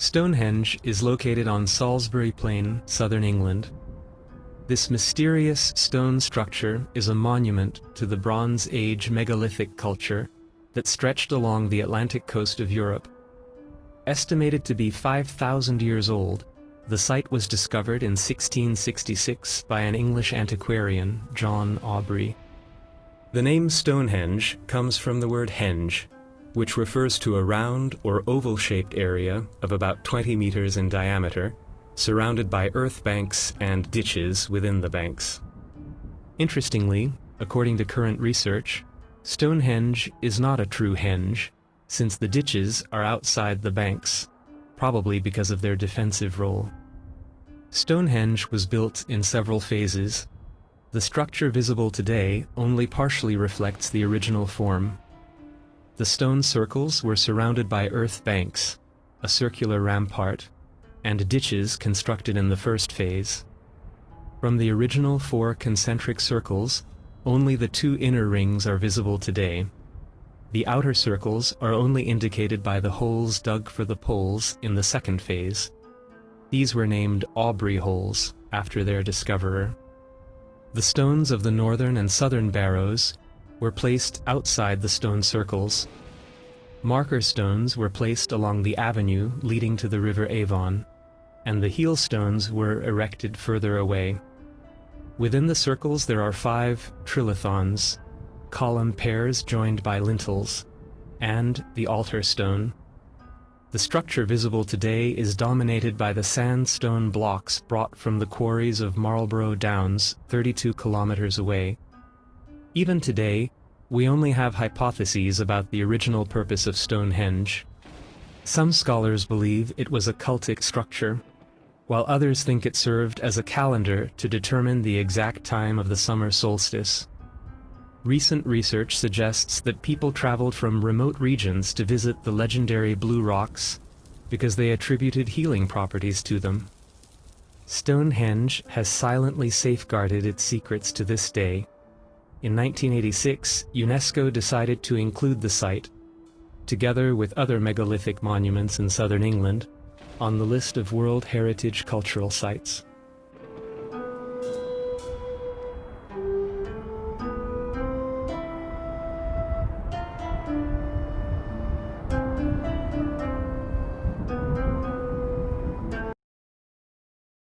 Stonehenge is located on Salisbury Plain, southern England. This mysterious stone structure is a monument to the Bronze Age megalithic culture that stretched along the Atlantic coast of Europe. Estimated to be 5,000 years old, the site was discovered in 1666 by an English antiquarian, John Aubrey. The name Stonehenge comes from the word henge, which refers to a round or oval-shaped area of about 20 meters in diameter, surrounded by earth banks and ditches within the banks. Interestingly, according to current research, Stonehenge is not a true henge, since the ditches are outside the banks, probably because of their defensive role. Stonehenge was built in several phases. The structure visible today only partially reflects the original form. The stone circles were surrounded by earth banks, a circular rampart, and ditches constructed in the first phase. From the original 4 concentric circles, only the 2 inner rings are visible today. The outer circles are only indicated by the holes dug for the poles in the second phase. These were named Aubrey holes, after their discoverer. The stones of the northern and southern barrows were placed outside the stone circles. Marker stones were placed along the avenue leading to the river Avon, and the heel stones were erected further away. Within the circles there are 5 trilithons, column pairs joined by lintels, and the altar stone. The structure visible today is dominated by the sandstone blocks brought from the quarries of Marlborough Downs, 32 kilometers away. Even today, we only have hypotheses about the original purpose of Stonehenge. Some scholars believe it was a cultic structure, while others think it served as a calendar to determine the exact time of the summer solstice. Recent research suggests that people traveled from remote regions to visit the legendary Blue Rocks because they attributed healing properties to them. Stonehenge has silently safeguarded its secrets to this day. In 1986, UNESCO decided to include the site, together with other megalithic monuments in southern England, on the list of World Heritage Cultural Sites.